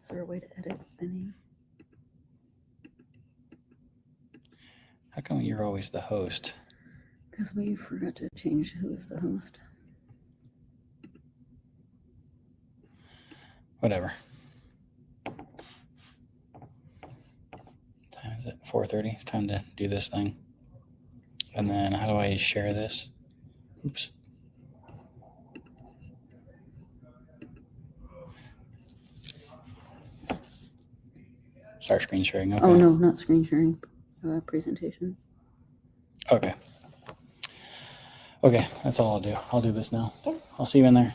Is there a way to edit any? How come you're always the host? Because we forgot to change who is the host. Whatever. What time is it? 4:30. It's time to do this thing. And then how do I share this? Oops. Start screen sharing. Okay. Oh, no, not screen sharing. Presentation. Okay. Okay, that's all I'll do. I'll do this now. I'll see you in there.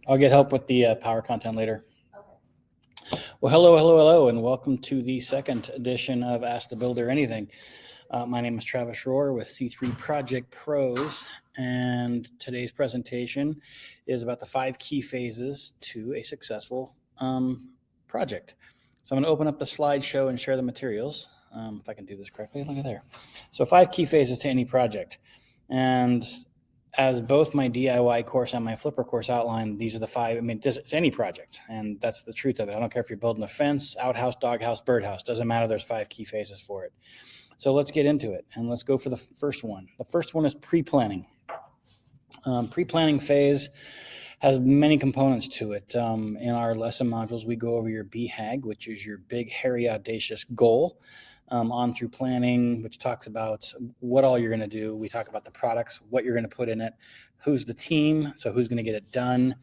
I'll get help with the power content later. Well, hello, and welcome to the second edition of Ask the Builder Anything. My name is Travis Rohr with C3 Project Pros, and today's presentation is about the 5 key phases to a successful project. So I'm going to open up the slideshow and share the materials, if I can do this correctly. Look at there. So 5 key phases to any project. And as both my DIY course and my Flipper course outline, these are the 5. I mean, it's any project, and that's the truth of it. I don't care if you're building a fence, outhouse, doghouse, birdhouse. Doesn't matter. There's 5 key phases for it. So let's get into it, and let's go for the first one. The first one is pre-planning. Pre-planning phase has many components to it. In our lesson modules, we go over your BHAG, which is your big, hairy, audacious goal, on through planning, which talks about what all you're going to do. We talk about the products, what you're going to put in it, who's the team, so who's going to get it done.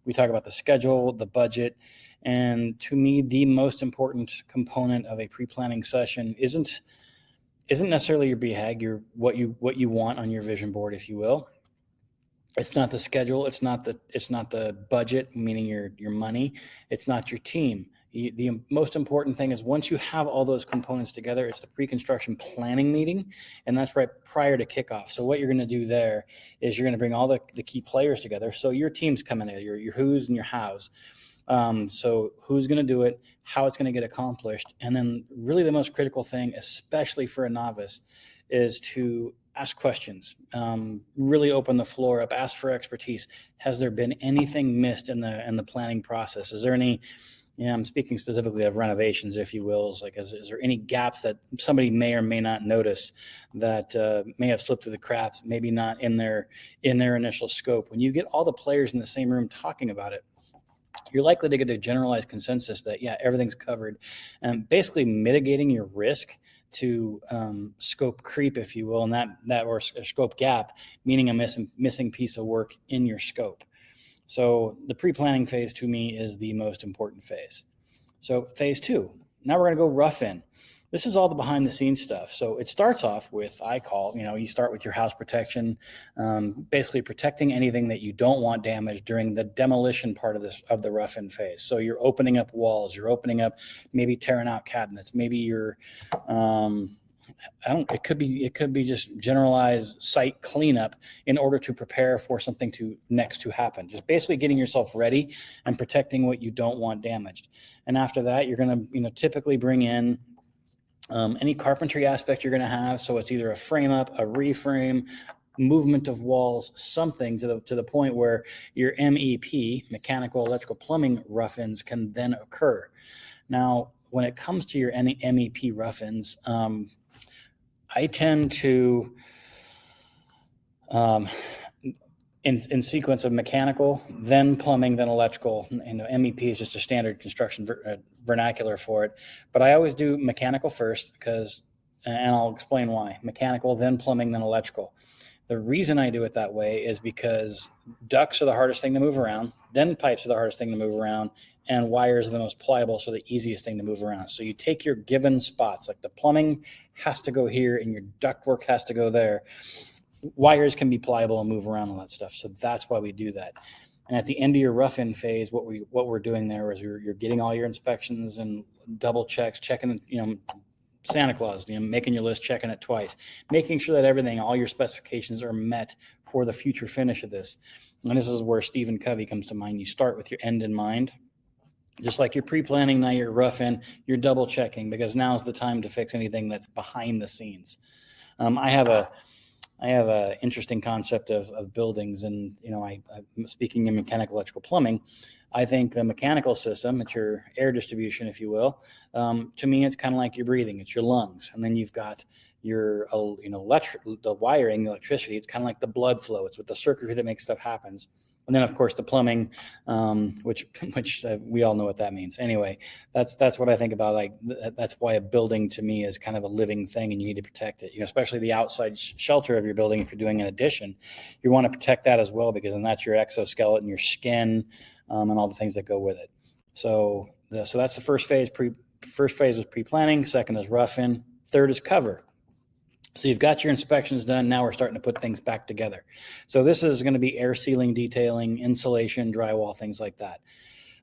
We talk about the schedule, the budget, and to me, the most important component of a pre-planning session isn't necessarily your BHAG, what you want on your vision board, if you will. It's not the schedule. It's not the budget, meaning your money. It's not your team. The most important thing is once you have all those components together, it's the pre-construction planning meeting, and that's right prior to kickoff. So what you're going to do there is you're going to bring all the key players together. So your team's coming in, your who's and your how's. So who's going to do it, how it's going to get accomplished, and then really the most critical thing, especially for a novice, is to ask questions, really open the floor up, ask for expertise. Has there been anything missed in the planning process? Is there any, I'm speaking specifically of renovations, if you will, is there any gaps that somebody may or may not notice that may have slipped through the cracks, maybe not in their initial scope? When you get all the players in the same room talking about it, you're likely to get a generalized consensus that, yeah, everything's covered, and basically mitigating your risk to scope creep, if you will, and that or scope gap, meaning a missing piece of work in your scope. So the pre-planning phase to me is the most important phase. So phase 2, now we're going to go rough in. This is all the behind the scenes stuff. So it starts off with, you start with your house protection, basically protecting anything that you don't want damaged during the demolition part of the rough in phase. So you're opening up walls, you're opening up, maybe tearing out cabinets, maybe you're, it could be just generalized site cleanup in order to prepare for something next to happen. Just basically getting yourself ready and protecting what you don't want damaged. And after that, you're going to, typically bring in any carpentry aspect you're going to have. So it's either a frame up, a reframe, movement of walls, something to the point where your MEP, mechanical, electrical, plumbing rough-ins can then occur. Now, when it comes to your MEP rough-ins, I tend to, in sequence of mechanical, then plumbing, then electrical. MEP is just a standard construction vernacular for it. But I always do mechanical first and I'll explain why. Mechanical, then plumbing, then electrical. The reason I do it that way is because ducts are the hardest thing to move around, then pipes are the hardest thing to move around, and wires are the most pliable, so the easiest thing to move around. So you take your given spots, like the plumbing has to go here and your ductwork has to go there. Wires can be pliable and move around, all that stuff. So that's why we do that. And at the end of your rough-in phase, what we're doing there is you're getting all your inspections and double checks, checking, Santa Claus, making your list, checking it twice, making sure that all your specifications are met for the future finish of this. And this is where Stephen Covey comes to mind. You start with your end in mind. Just like you're pre-planning, now you're rough-in, you're double checking, because now's the time to fix anything that's behind the scenes. I have a interesting concept of buildings, and I'm speaking in mechanical, electrical, plumbing. I think the mechanical system, it's your air distribution, if you will. To me, it's kind of like your breathing. It's your lungs, and then you've got your the wiring, the electricity. It's kind of like the blood flow. It's with the circuitry that makes stuff happens. And then, of course, the plumbing, which we all know what that means. Anyway, that's what I think about. Like that's why a building to me is kind of a living thing, and you need to protect it. Especially the outside shelter of your building. If you're doing an addition, you want to protect that as well, because then that's your exoskeleton, your skin, and all the things that go with it. So that's the first phase. First phase is pre-planning. Second is rough in. Third is cover. So you've got your inspections done. Now we're starting to put things back together. So this is going to be air sealing, detailing, insulation, drywall, things like that.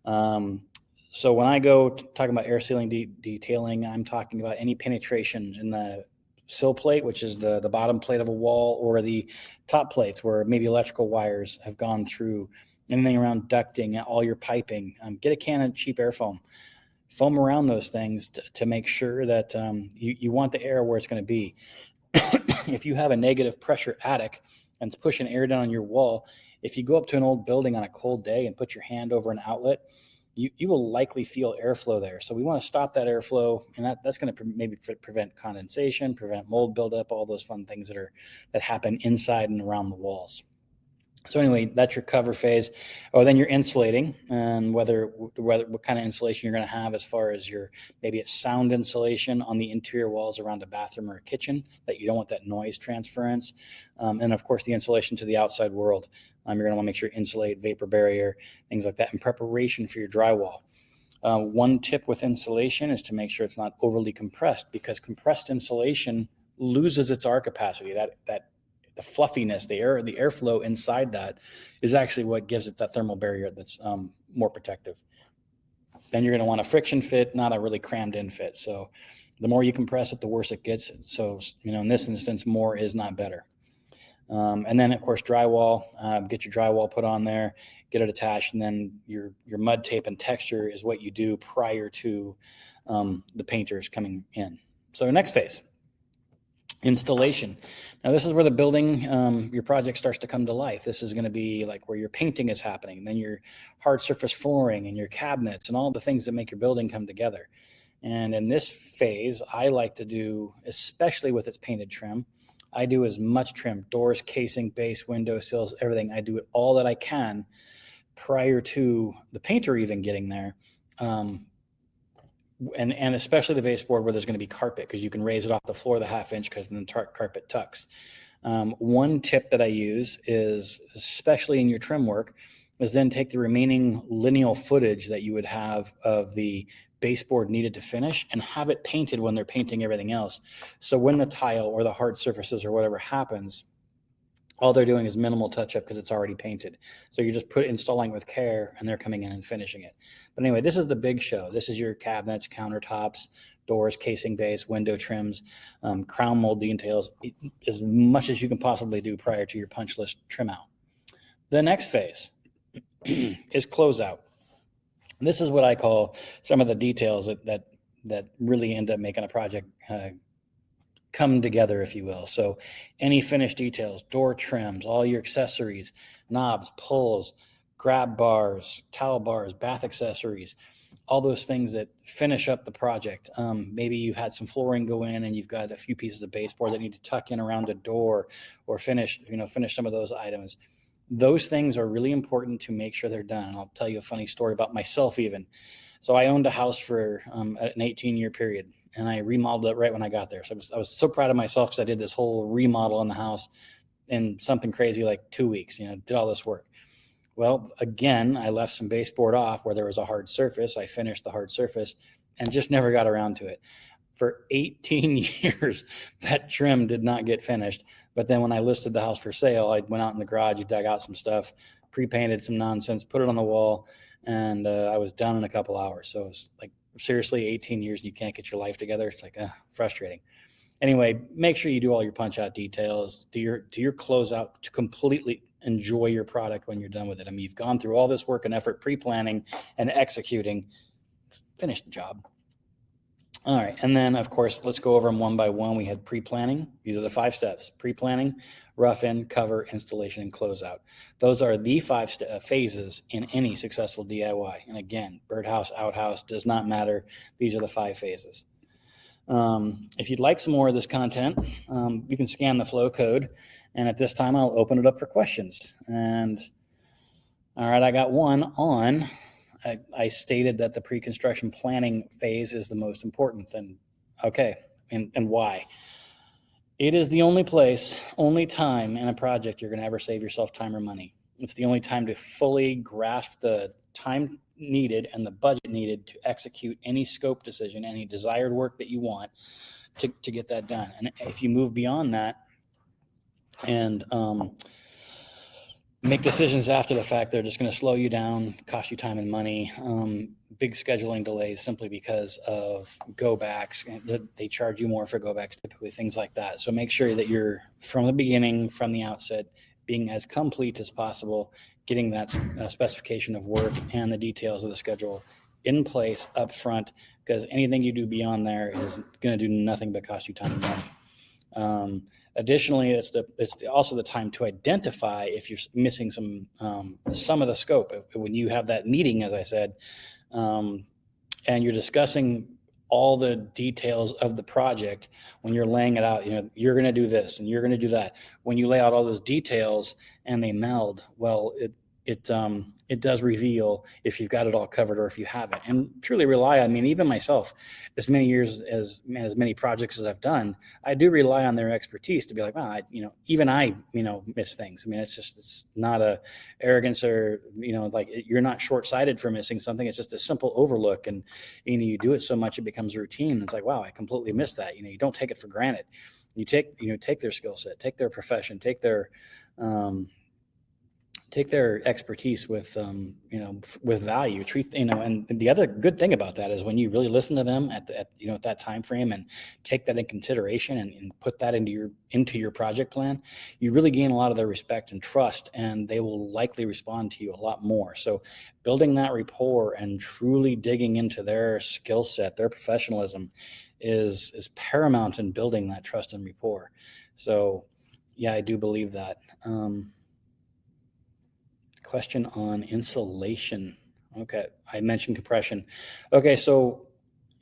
So when I go talking about air sealing, detailing, I'm talking about any penetration in the sill plate, which is the bottom plate of a wall, or the top plates where maybe electrical wires have gone through, anything around ducting, all your piping. Get a can of cheap air foam around those things to make sure that you want the air where it's going to be. If you have a negative pressure attic and it's pushing air down on your wall, if you go up to an old building on a cold day and put your hand over an outlet, you will likely feel airflow there. So we want to stop that airflow, and that's going to maybe prevent condensation, prevent mold buildup, all those fun things that happen inside and around the walls. So anyway, that's your cover phase. Then you're insulating, and what kind of insulation you're going to have, as far as maybe it's sound insulation on the interior walls around a bathroom or a kitchen, that you don't want that noise transference. And of course, the insulation to the outside world. You're going to want to make sure insulate, vapor barrier, things like that, in preparation for your drywall. One tip with insulation is to make sure it's not overly compressed, because compressed insulation loses its R capacity. The fluffiness, the airflow inside that is actually what gives it that thermal barrier that's more protective. Then you're going to want a friction fit, not a really crammed in fit. So the more you compress it, the worse it gets. So, in this instance, more is not better. And then, of course, drywall. Get your drywall put on there, get it attached, and then your mud tape and texture is what you do prior to the painters coming in. So next phase. Installation. Now this is where the building, your project starts to come to life. This is going to be like where your painting is happening, then your hard surface flooring and your cabinets and all the things that make your building come together. And in this phase, I like to do, especially with its painted trim, I do as much trim, doors, casing, base, window sills, everything. I do it all that I can prior to the painter even getting there. And especially the baseboard where there's going to be carpet, because you can raise it off the floor the ½ inch, because then the carpet tucks. One tip that I use is, especially in your trim work, is then take the remaining lineal footage that you would have of the baseboard needed to finish and have it painted when they're painting everything else. So when the tile or the hard surfaces or whatever happens, all they're doing is minimal touch up because it's already painted. So you just installing with care, and they're coming in and finishing it. But anyway, this is the big show. This is your cabinets, countertops, doors, casing base, window trims, crown mold details, as much as you can possibly do prior to your punch list trim out. The next phase is closeout. This is what I call some of the details that really end up making a project come together, if you will. So any finished details, door trims, all your accessories, knobs, pulls, grab bars, towel bars, bath accessories, all those things that finish up the project. Maybe you've had some flooring go in and you've got a few pieces of baseboard that need to tuck in around a door or finish some of those items. Those things are really important to make sure they're done. And I'll tell you a funny story about myself even. So I owned a house for an 18-year period, and I remodeled it right when I got there. So I was so proud of myself because I did this whole remodel in the house in something crazy like 2 weeks, did all this work. Well, again, I left some baseboard off where there was a hard surface. I finished the hard surface and just never got around to it. For 18 years, that trim did not get finished. But then when I listed the house for sale, I went out in the garage, dug out some stuff, pre-painted some nonsense, put it on the wall, and I was done in a couple hours. So it's like, seriously, 18 years and you can't get your life together. It's like, frustrating. Anyway, make sure you do all your punch out details, do your closeout to completely enjoy your product when you're done with it. I mean, you've gone through all this work and effort, pre-planning and executing, finish the job. All right. And then, of course, let's go over them one by one. We had pre-planning. These are the 5 steps: pre-planning, rough in, cover, installation, and closeout. Those are the 5 phases in any successful DIY. And again, birdhouse, outhouse, does not matter. These are the 5 phases. If you'd like some more of this content, you can scan the flow code. And at this time, I'll open it up for questions. And all right, I got one on. I stated that the pre-construction planning phase is the most important. And okay, and why? It is the only place, only time in a project you're going to ever save yourself time or money. It's the only time to fully grasp the time needed and the budget needed to execute any scope decision, any desired work that you want to get that done. And if you move beyond that and make decisions after the fact, they're just going to slow you down, cost you time and money, big scheduling delays simply because of go backs. They charge you more for go backs, typically, things like that. So make sure that you're, from the beginning, from the outset, being as complete as possible, getting that specification of work and the details of the schedule in place up front, because anything you do beyond there is going to do nothing but cost you time and money. Additionally, it's also the time to identify if you're missing some of the scope. When you have that meeting, as I said, and you're discussing all the details of the project, when you're laying it out, you're going to do this and you're going to do that. When you lay out all those details and they meld, well, it does reveal if you've got it all covered or if you haven't. And truly rely on, even myself, as many years as many projects as I've done, I do rely on their expertise to be like, wow, even I miss things. It's not a arrogance or, like you're not short-sighted for missing something. It's just a simple overlook. And, you do it so much, it becomes routine. It's like, wow, I completely missed that. You don't take it for granted. You take their skill set, take their profession, take their expertise with with value. And the other good thing about that is when you really listen to them at that time frame and take that in consideration and put that into your project plan, you really gain a lot of their respect and trust, and they will likely respond to you a lot more. So building that rapport and truly digging into their skill set, their professionalism is paramount in building that trust and rapport. So yeah, I do believe that. Question on insulation. Okay, I mentioned compression. Okay, so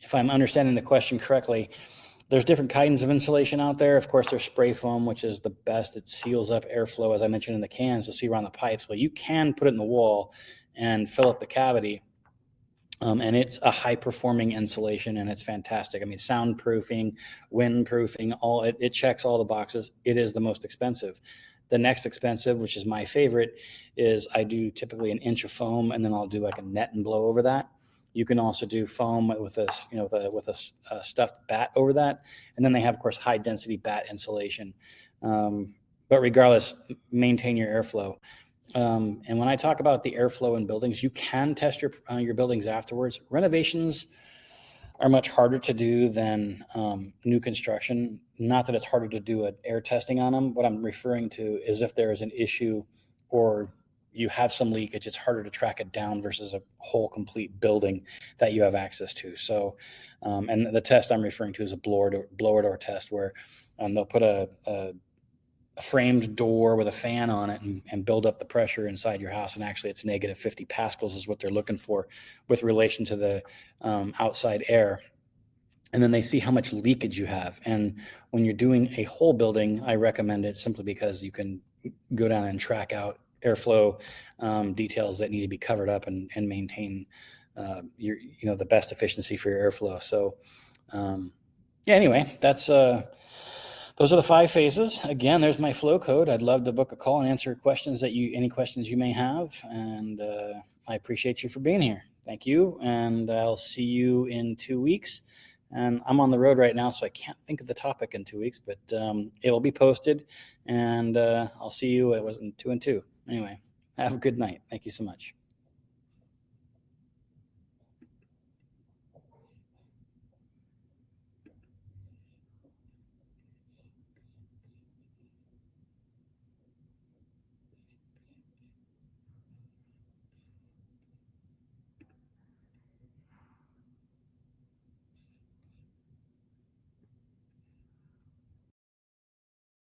if I'm understanding the question correctly, there's different kinds of insulation out there. Of course, there's spray foam, which is the best. It seals up airflow, as I mentioned, in the cans to see around the pipes. Well, you can put it in the wall and fill up the cavity. And it's a high-performing insulation, and it's fantastic. Soundproofing, windproofing, it checks all the boxes. It is the most expensive. The next expensive, which is my favorite, is I do typically an inch of foam, and then I'll do like a net and blow over that. You can also do foam with a stuffed bat over that, and then they have, of course, high-density bat insulation. But regardless, maintain your airflow. And when I talk about the airflow in buildings, you can test your buildings afterwards. Renovations are much harder to do than new construction. Not that it's harder to do an air testing on them. What I'm referring to is if there is an issue or you have some leakage, it's harder to track it down versus a whole complete building that you have access to. So, and the test I'm referring to is a blower door test where they'll put a framed door with a fan on it and build up the pressure inside your house. And actually it's negative 50 pascals is what they're looking for with relation to the outside air. And then they see how much leakage you have. And when you're doing a whole building, I recommend it simply because you can go down and track out airflow details that need to be covered up and maintain the best efficiency for your airflow. So anyway, that's those are the 5 phases. Again, there's my flow code. I'd love to book a call and answer any questions you may have. And I appreciate you for being here. Thank you. And I'll see you in 2 weeks. And I'm on the road right now, so I can't think of the topic in 2 weeks, but it will be posted. And I'll see you. It was in 2 and 2. Anyway, have a good night. Thank you so much.